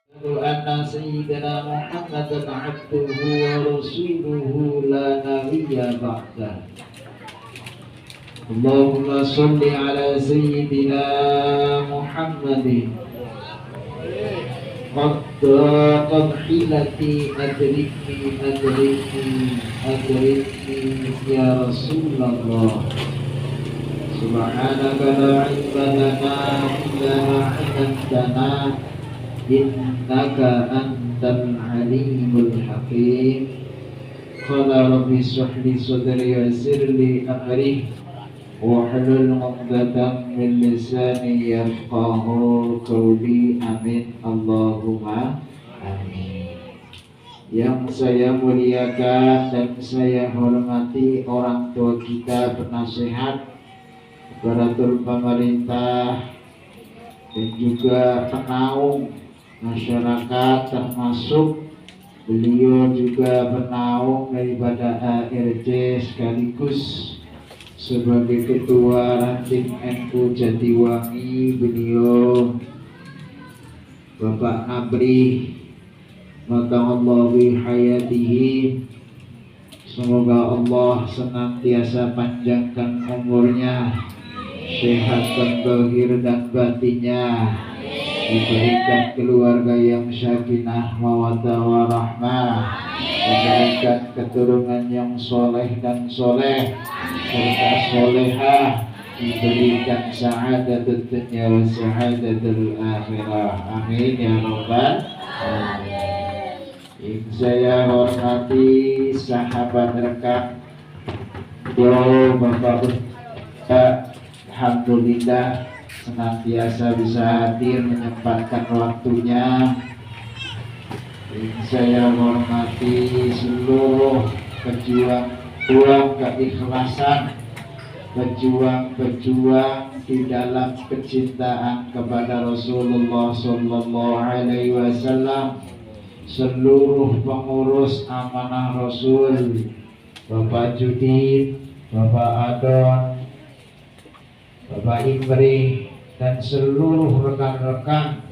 أن سيدنا محمدا عبده ورسوله لا نبي بعده. اللهم صل على سيدنا محمد قد حيلتي أدركني يا رسول الله. سبحانك لا علم لنا إلا ما علمتنا innaka antal alimul hakim. Qala rabbi shrah li sadri wa yassir li amri wahlul 'uqdatam min lisani yafqahu qawli. Amin Allahumma amin. Yang saya muliakan dan saya hormati orang tua kita, penasihat, aparatur pemerintah, dan juga penaung masyarakat, termasuk beliau juga penaung daripada ARJ sekaligus sebagai ketua ranting NU Jatiwangi, beliau Bapak Nabri, maka Allah bihayatihi, semoga Allah senantiasa panjangkan umurnya, sehat dan zahir dan batinnya, diberikan keluarga yang sakinah mawaddah warahmah, diberikan keturunan yang soleh dan soleh serta solehah, diberikan sa'adatul dunya wa sa'adatul akhirah. Amin ya rabbal alamin. Yang saya hormati sahabat rekan Bapak Ustaz, alhamdulillah senantiasa bisa hadir menyempatkan waktunya. Saya hormati seluruh pejuang keikhlasan, pejuang di dalam kecintaan kepada Rasulullah Sallallahu Alaihi Wasallam, seluruh pengurus amanah Rasul, Bapak Judin, Bapak Adon, Bapak Imri, dan seluruh rekan-rekan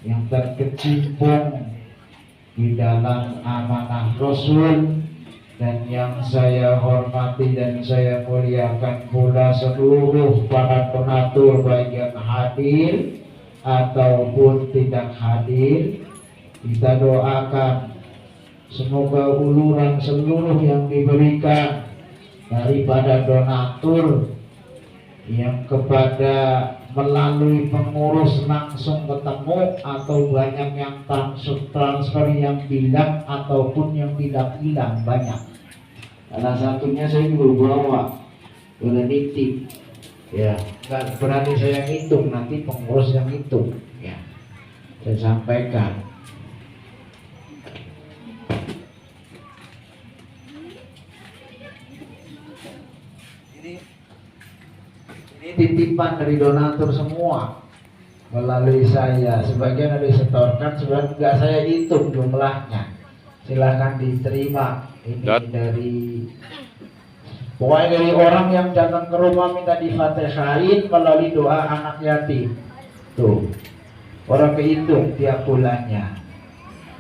yang terkecimpung di dalam amanah Rasul, dan yang saya hormati dan saya muliakan pula seluruh para penatur baik yang hadir ataupun tidak hadir. Kita doakan semoga uluran seluruh yang diberikan daripada donatur yang kepada melalui pengurus langsung ketemu atau banyak yang transfer yang bilang ataupun yang tidak bilang, banyak. Salah satunya saya juga bawa boleh nitip ya, nggak berani saya hitung, nanti pengurus yang hitung ya, saya sampaikan. Titipan dari donatur semua melalui saya, sebagian ada disetorkan, sebagian nggak saya hitung jumlahnya. Silahkan diterima ini dari pokoknya dari orang yang datang ke rumah minta difatihain melalui doa anak yatim. Tuh orang kehitung tiap bulannya.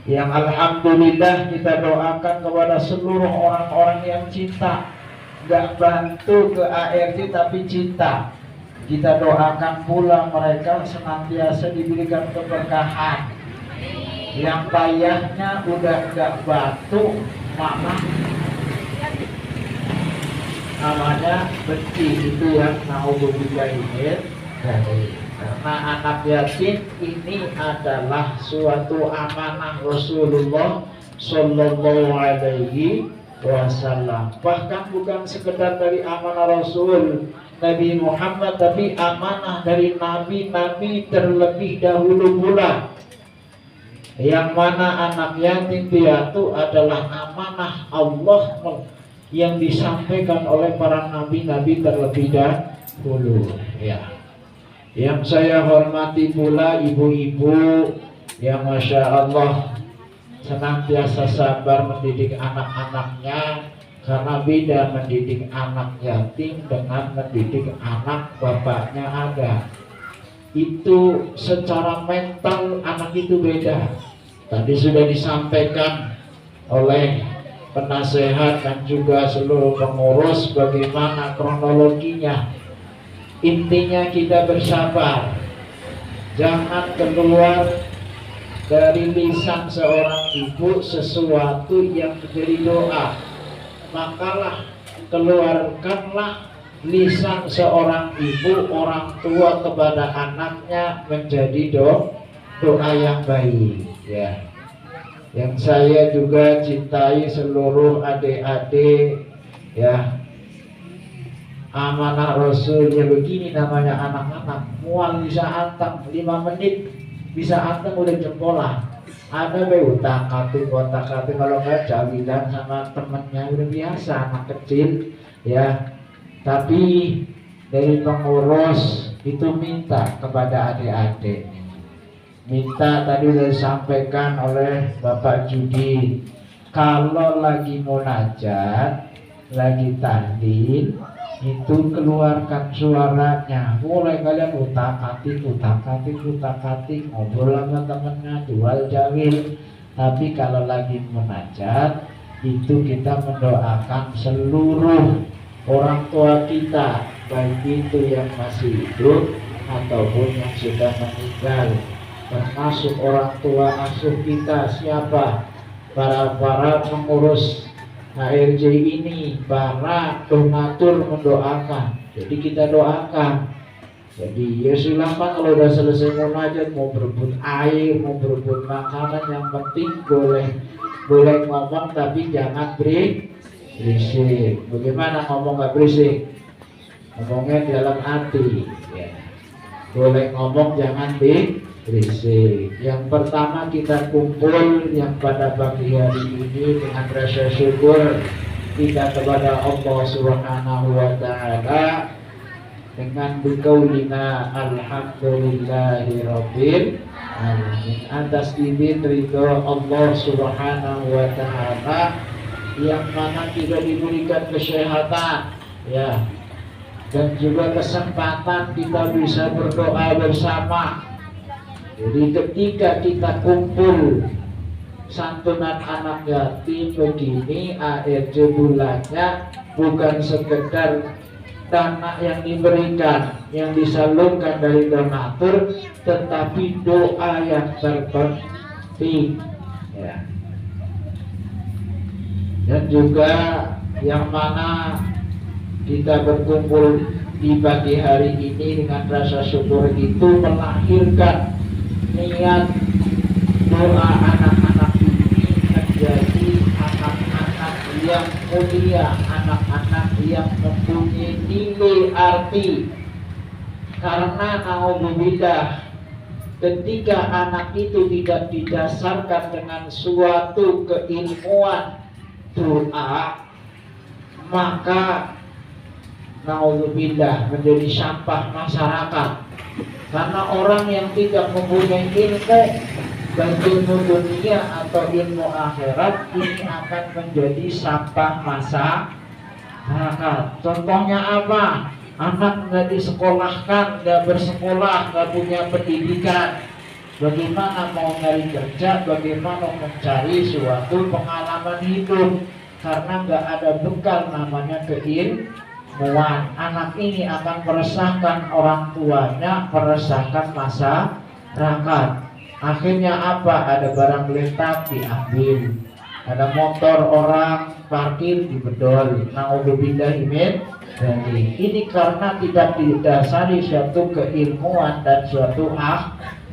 Yang alhamdulillah kita doakan kepada seluruh orang-orang yang cinta, nggak bantu ke ART tapi cinta. Kita doakan pula mereka senantiasa diberikan keberkahan. Yang payahnya udah gak batu, namanya benci, itu yang mau berbicara. Karena anak yatim ini adalah suatu amanah Rasulullah Sallallahu Alaihi Wasallam. Bahkan bukan sekedar dari amanah Rasul Nabi Muhammad, tapi amanah dari nabi-nabi terlebih dahulu pula, yang mana anak yatim piatu adalah amanah Allah yang disampaikan oleh para nabi-nabi terlebih dahulu ya. Yang saya hormati pula ibu-ibu yang Masya Allah senantiasa sabar mendidik anak-anaknya, karena beda mendidik anak yatim dengan mendidik anak bapaknya ada. itu secara mental anak itu beda. Tadi sudah disampaikan oleh penasehat dan juga seluruh pengurus bagaimana kronologinya. Intinya kita bersabar, jangan keluar dari lisan seorang ibu sesuatu yang menjadi doa. Makalah keluarkanlah lisan seorang ibu, orang tua kepada anaknya menjadi doa yang baik, ya. Yang saya juga cintai seluruh adik-adik, ya. Amanah Rasulnya begini, namanya anak-anak mual bisa anteng 5 menit bisa anteng udah jempolah. Ada utak-atik kalau nggak jawilan sama temennya udah biasa anak kecil, ya. Tapi dari pengurus itu minta kepada adik-adik, minta tadi sudah disampaikan oleh Bapak Judi, kalau lagi munajat, lagi tahlil, itu keluarkan suaranya. Mulai kalian utak-atik ngobrol sama temennya, jual jawil. Tapi kalau lagi munajat, itu kita mendoakan seluruh orang tua kita, baik itu yang masih hidup ataupun yang sudah meninggal, termasuk orang tua asuh kita. Siapa? Para pengurus HRJ ini, para donatur mendoakan. Jadi kita doakan. Jadi ya silakan kalau udah selesai munajat, mau berebut air, mau berebut makanan, yang penting boleh ngomong tapi jangan berisik. Bagaimana ngomong nggak berisik? Ngomongnya dalam hati, ya. Boleh ngomong jangan berisik. Yang pertama kita kumpul yang pada pagi hari ini dengan rasa syukur kita kepada Allah Subhanahu wa Ta'ala dengan biqaulina alhamdulillahirabbil alamin, atas izin ridho Allah Subhanahu wa Ta'ala yang mana kita diberikan kesehatan, ya, dan juga kesempatan kita bisa berdoa bersama. Jadi ketika kita kumpul santunan anak yatim begini, ARJ bulannya bukan sekedar dana yang diberikan, yang disalurkan dari donatur, tetapi doa yang terpenting, ya. Dan juga yang mana kita berkumpul di pagi hari ini dengan rasa syukur itu melahirkan niat doa anak-anak ini menjadi anak-anak yang mulia, anak-anak yang mempunyai nilai arti. Karena naudzubillah, ketika anak itu tidak didasarkan dengan suatu keilmuan doa, maka naudzubillah menjadi sampah masyarakat. Karena orang yang tidak mempunyai ilmu, baik ilmu dunia atau ilmu akhirat, ini akan menjadi sampah masyarakat. Contohnya apa? Anak nggak disekolahkan, nggak bersekolah, nggak punya pendidikan, bagaimana mau nyari kerja, bagaimana mencari suatu pengalaman hidup, karena nggak ada bekal namanya keilmuan. Anak ini akan meresahkan orang tuanya, meresahkan masyarakat. Akhirnya apa? Ada barang letak diambil, ada motor orang parkir dibedol. Naudzubillah min dzalik. Ini karena tidak didasari suatu keilmuan dan suatu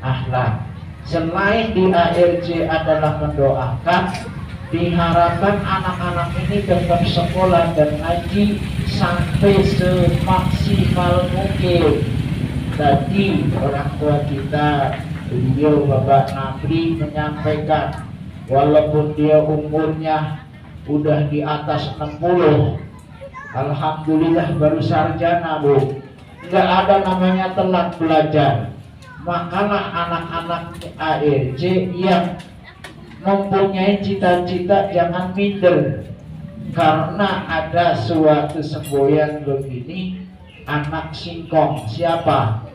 akhlak. Selain di ARJ adalah mendoakan, diharapkan anak-anak ini tetap sekolah dan ngaji sampai semaksimal mungkin. Tadi orang tua kita, beliau Bapak Nabri menyampaikan, walaupun dia umurnya udah di atas 60, alhamdulillah baru sarjana, Bu. Nggak ada namanya telat belajar. Makalah anak-anak ARJ yang mempunyai cita-cita jangan minder. Karena ada suatu semboyan begini, anak singkong. Siapa?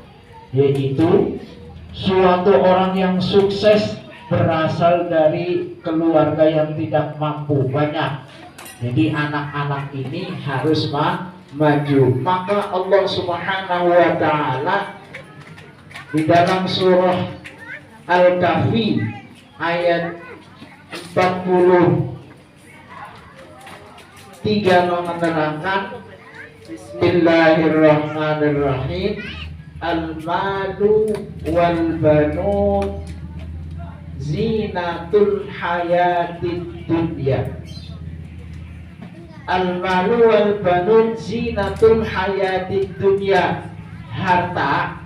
yaitu suatu orang yang sukses berasal dari keluarga yang tidak mampu banyak. Jadi anak-anak ini harus maju. Maka Allah Subhanahu wa taala di dalam surah Al-Kahfi ayat 43 menerangkan, Bismillahirrahmanirrahim, al-malu wal banun zinatul hayatid dunya. Al-malu wal banun zinatul hayatid dunya. Harta,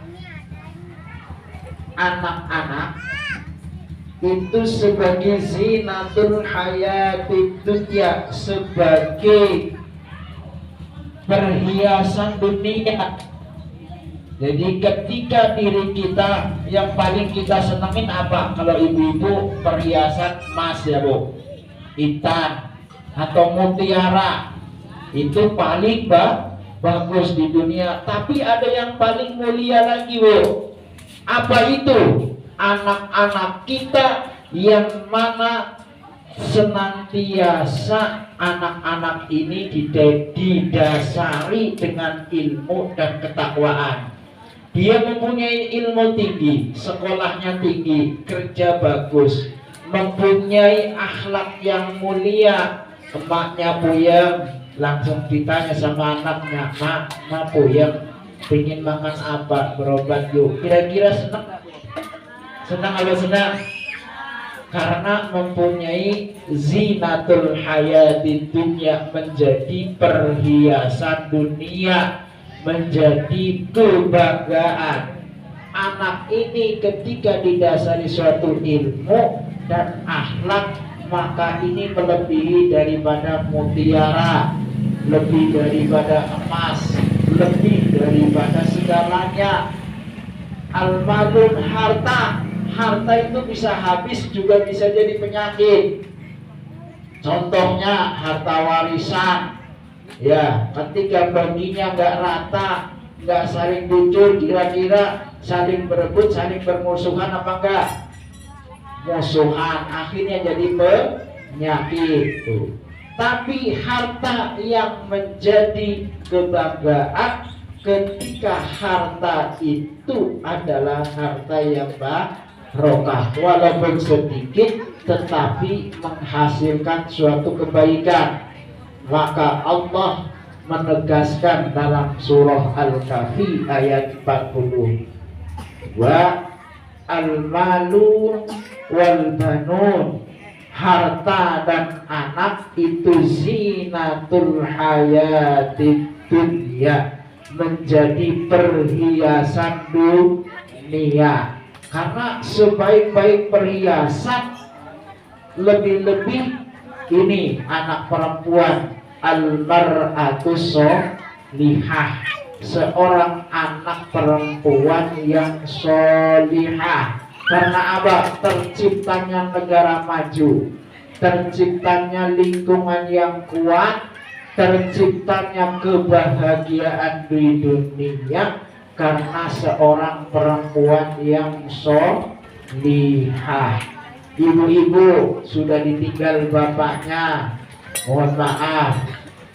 anak-anak itu sebagai zinatul hayatid dunya, sebagai perhiasan dunia. Jadi ketika diri kita yang paling kita senengin apa? Kalau ibu-ibu perhiasan emas ya Bu, intan atau mutiara, itu paling bagus di dunia. Tapi ada yang paling mulia lagi Bu. Apa itu? Anak-anak kita yang mana senantiasa anak-anak ini didasari dengan ilmu dan ketakwaan. Dia mempunyai ilmu tinggi, sekolahnya tinggi, kerja bagus, mempunyai akhlak yang mulia. Emaknya puyeng, langsung ditanya sama anaknya, mak puyeng, pengen makan apa, berobat yuk. Kira-kira senang gak? Senang atau senang? Karena mempunyai zinatul hayatid dunya, menjadi perhiasan dunia, menjadi kebanggaan. Anak ini ketika didasari suatu ilmu dan akhlak, maka ini melebihi daripada mutiara, lebih daripada emas, lebih daripada segalanya. Al-malun, harta itu bisa habis, juga bisa jadi penyakit. Contohnya harta warisan. Ya, ketika baginya nggak rata, nggak saling jujur, kira-kira saling berebut, saling bermusuhan apa enggak? Musuhan, akhirnya jadi penyakit. Tapi harta yang menjadi kebanggaan ketika harta itu adalah harta yang barokah, walaupun sedikit tetapi menghasilkan suatu kebaikan. Maka Allah menegaskan dalam surah Al-Kahfi ayat 40, wa al-malu wal banun, harta dan anak itu zinatul hayatid dunya, menjadi perhiasan dunia. Karena sebaik-baik perhiasan, lebih-lebih ini anak perempuan, al-mar'atu sholihah, seorang anak perempuan yang sholihah. Karena apa? Terciptanya negara maju, terciptanya lingkungan yang kuat, terciptanya kebahagiaan di dunia karena seorang perempuan yang sholihah. Ibu-ibu sudah ditinggal bapaknya, mohon maaf,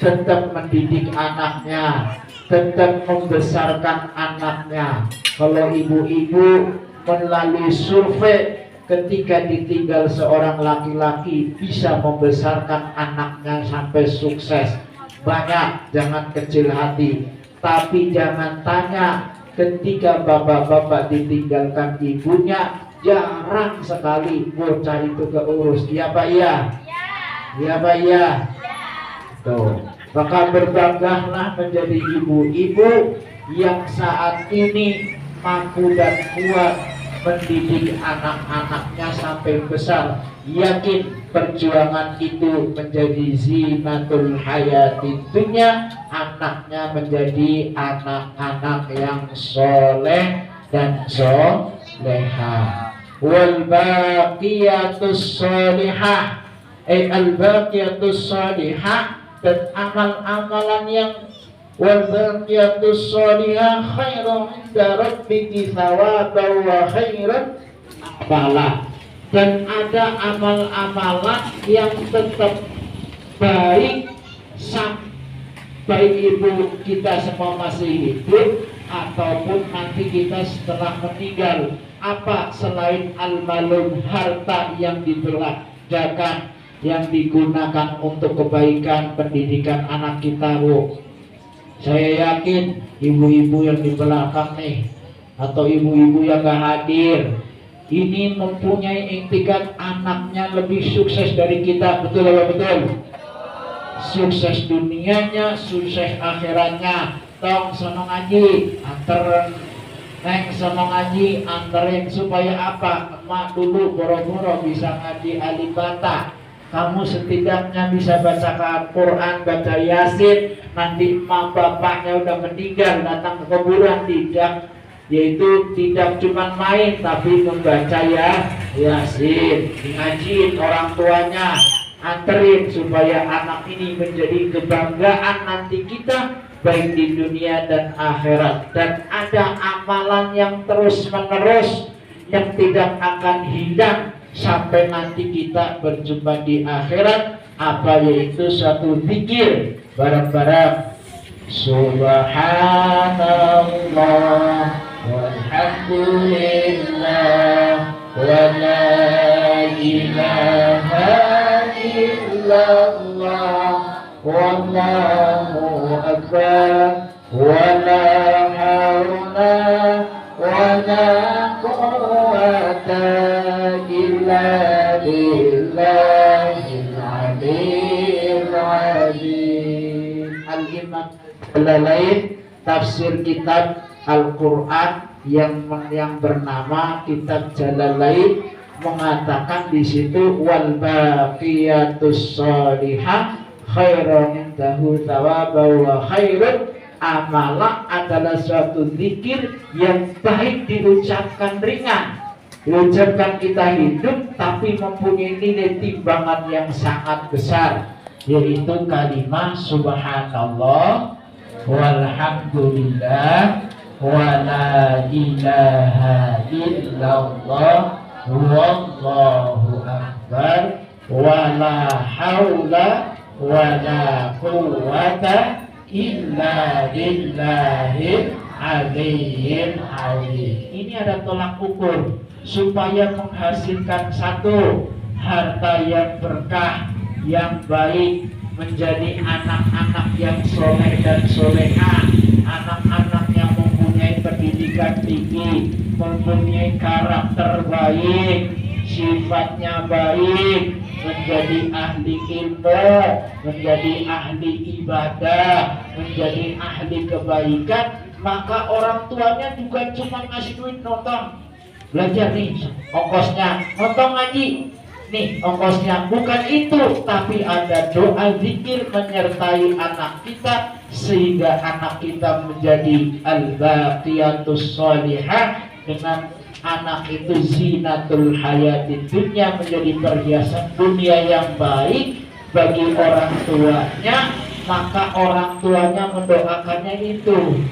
tetap mendidik anaknya, tetap membesarkan anaknya. Kalau ibu-ibu melalui survei, ketika ditinggal seorang laki-laki bisa membesarkan anaknya sampai sukses. Banyak, jangan kecil hati. Tapi jangan tanya, ketika bapak-bapak ditinggalkan ibunya, jarang sekali bocah itu keurus. Iya Pak iya? Iya Pak iya? Tuh. Maka berbanggalah menjadi ibu-ibu yang saat ini mampu dan kuat mendidik anak-anaknya sampai besar. Yakin perjuangan itu menjadi zinatul hayatid dunya, anaknya menjadi anak-anak yang soleh dan solehah. Wal baqiyatus solihah, al baqiyatus solihah, dan amal-amalan yang Wal baqiyatus sholihah khairun 'inda rabbiki thawaban wa khairan amala. Dan ada amal-amalan yang tetap baik sampai ibu kita semua masih hidup ataupun nanti kita setelah meninggal. Apa selain al-malum, harta yang dibelanjakan, yang digunakan untuk kebaikan pendidikan anak kita, Bu. Saya yakin ibu-ibu yang di belakang nih atau ibu-ibu yang gak hadir ini mempunyai etikat anaknya lebih sukses dari kita, betul apa betul? Sukses dunianya, sukses akhiratnya. Tong sono ngaji, anterin. Neng sono ngaji, anterin supaya apa? Emak dulu boro-boro bisa ngaji alif bata. Kamu setidaknya bisa baca Al-Quran, baca Yasin. Nanti emak bapaknya udah meninggal, datang ke kuburan tidak, yaitu tidak cuma main tapi membaca Yasin, ngajiin orang tuanya, anterin supaya anak ini menjadi kebanggaan nanti kita baik di dunia dan akhirat. Dan ada amalan yang terus menerus yang tidak akan hilang sampai nanti kita berjumpa di akhirat, apa yaitu satu zikir bareng-bareng. Subhanallah walhamdulillah wa la ilaha illallah wallahu akbar wa la hawla wa la quwwata illa billahil aliyyil azim. Al-Imam Jalalain tafsir kitab Al-Quran yang bernama kitab Jalalain mengatakan di situ wal baqiyatus sholihah khairun indahu thawaban wa khairun amala adalah suatu zikir yang baik diucapkan ringan, diucapkan kita hidup tapi mempunyai nilai timbangan yang sangat besar, yaitu kalimat subhanallah walhamdulillah wa la ilaha illallah wallahu akbar wa la haula wa la quwwata illa billahil aliyyil azim. Ini ada tolak ukur supaya menghasilkan satu harta yang berkah, yang baik, menjadi anak-anak yang soleh dan solehah, anak-anak yang mempunyai pendidikan tinggi, mempunyai karakter baik, sifatnya baik, menjadi ahli ilmu, menjadi ahli ibadah, menjadi ahli kebaikan. Maka orang tuanya juga cuma ngasih duit nonton, belajar nih ongkosnya, nonton ngaji nih ongkosnya, bukan itu, tapi ada doa zikir menyertai anak kita sehingga anak kita menjadi al-baqiyatus sholihah. Dengan anak itu zinatul hayati dunya, menjadi perhiasan dunia yang baik bagi orang tuanya, maka orang tuanya mendoakannya itu.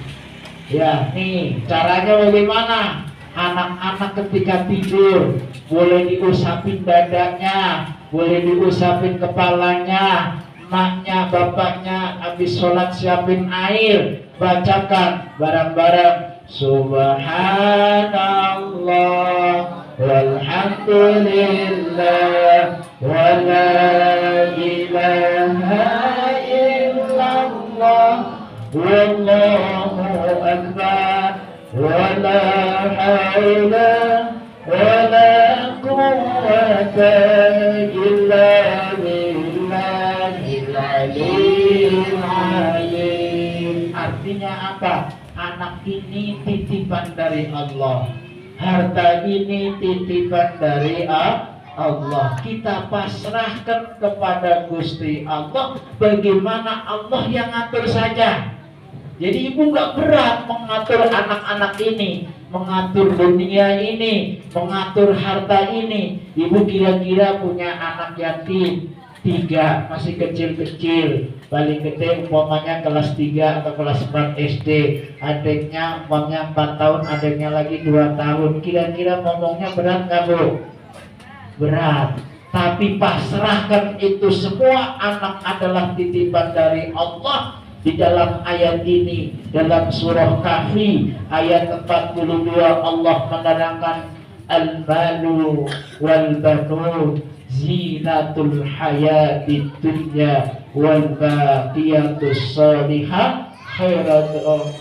Ya, nih caranya bagaimana? Anak-anak ketika tidur boleh diusapin dadanya, boleh diusapin kepalanya, emaknya, bapaknya habis sholat siapin air, bacakan bareng-bareng subhanallah walhamdulillah wa la ilaha illallah wallahu akbar wa la hawla wa la quwwata illa billahil aliyyil azim. Artinya apa? Anak ini titipan dari Allah, harta ini titipan dari Allah. Kita pasrahkan kepada Gusti Allah, bagaimana Allah yang ngatur saja. Jadi ibu gak berat mengatur anak-anak ini, mengatur dunia ini, mengatur harta ini. Ibu kira-kira punya anak yatim 3, masih kecil-kecil, paling gede umpamanya kelas 3 atau kelas 4 SD, adiknya umpamanya 4 tahun, adiknya lagi 2 tahun, kira-kira ngomongnya berat nggak Bu? Berat. Tapi pasrahkan itu semua, anak adalah titipan dari Allah. Di dalam ayat ini, dalam surah Kahfi ayat 42, Allah menerangkan al-malu wal banun zinatul hayatid dunya wal baqiyatus shalihah khairatun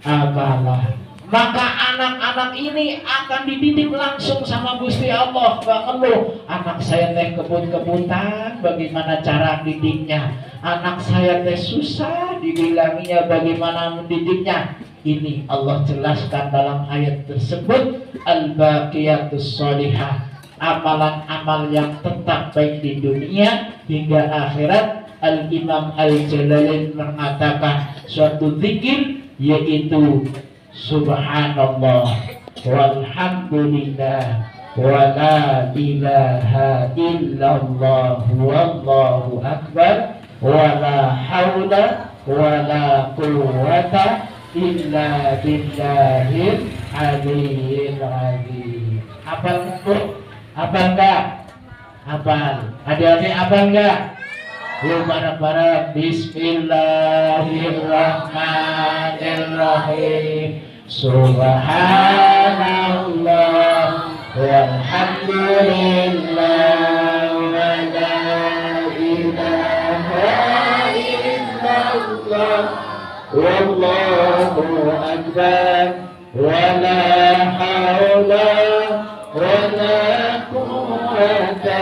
amalah. Maka anak-anak ini akan dididik langsung sama Gusti Allah. Gak ngeluh, anak saya teh kebun-kebutan, bagaimana cara didiknya? Anak saya teh susah, dibilanginya bagaimana mendidiknya? Ini Allah jelaskan dalam ayat tersebut, al-baqiyatus sholihah, amalan-amal yang tetap baik di dunia hingga akhirat. Al-Imam Al-Jalalain mengatakan suatu zikir, yaitu Subhanallah walhamdulillah wa la ilaha illallah wallahu akbar wa la hawla wa la quwwata illa billahil aliyyil azim. Hafal Bu? Hafal enggak? Hafal. Adik-adik hafal enggak? Yuk bareng-bareng. Bismillahirrahmanirrahim. Subhanallah walhamdulillah wa la ilaha illallah wallahu akbar wa la hawla wa la quwwata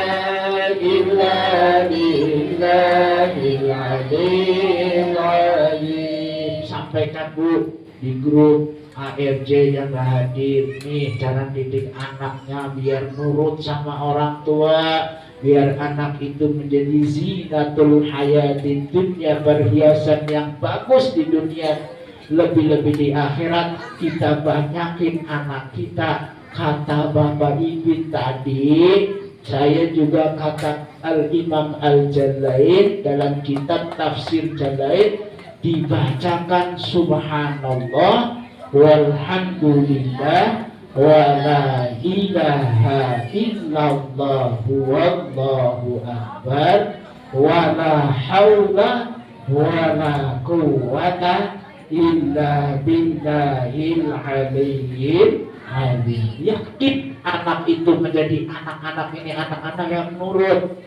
illa billahil aliyyil azim. Sampaikan Bu di grup ARJ yang gak hadir nih, cara didik anaknya biar nurut sama orang tua, biar anak itu menjadi zinatul hayatid dunya, perhiasan yang bagus di dunia, lebih-lebih di akhirat. Kita banyakin anak kita. Kata Bapak Ibu tadi, saya juga kata Al-Imam Al-Jalalain dalam kitab Tafsir Jalalain, dibacakan Subhanallah walhamdulillah wa la ilaha illallah wallahu akbar wa la hawla wa la quwwata illa billahil aliyyil azim. Yakin anak itu menjadi anak-anak ini anak-anak yang nurut,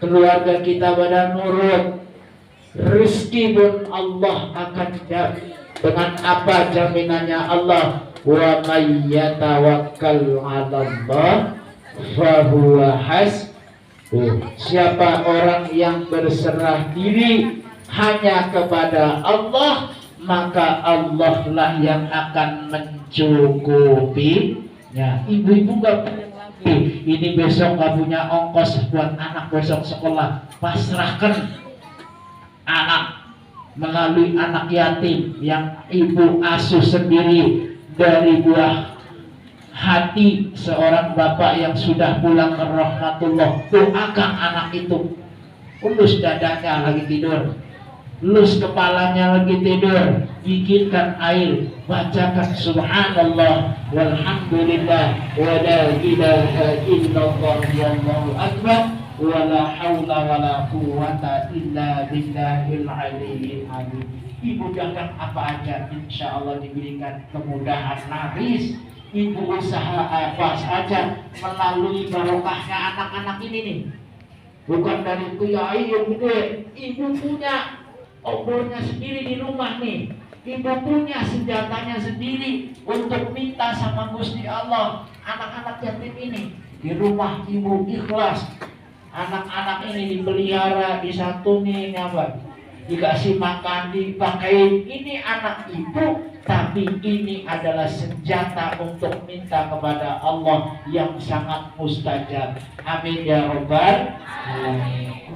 keluarga kita pada nurut, rezeki pun Allah akan jamin. Dengan apa jaminannya Allah? Wa may yatawakkal 'alallah fa huwa hasbuh. Siapa orang yang berserah diri hanya kepada Allah, maka Allah lah yang akan mencukupinya. Ibu-ibu gak punya lagi, ini besok gak punya ongkos buat anak besok sekolah, pasrahkan anak melalui anak yatim yang ibu asuh sendiri dari buah hati seorang bapak yang sudah pulang ke rahmatullah. Doakan anak itu, ulus dadanya lagi tidur, lus kepalanya lagi tidur, bikinkan air, bacakan subhanallah walhamdulillah wa la ilaha illallah wallahu akbar wa la hawla wa la quwwata illa billahil aliyyil azim. Ibu dagang apa aja, insya Allah diberikan kemudahan laris. Ibu usaha apa saja melalui barokahnya anak-anak ini nih, bukan dari kiai yang gede. Ibu punya obornya sendiri di rumah nih, ibu punya senjatanya sendiri untuk minta sama Gusti Allah. Anak-anak yatim ini di rumah ibu ikhlas, anak-anak ini dipelihara, disantuni, apa, dikasih makan, dipakai. Ini anak ibu, tapi ini adalah senjata untuk minta kepada Allah yang sangat mustajab. Amin ya rabbal alamin.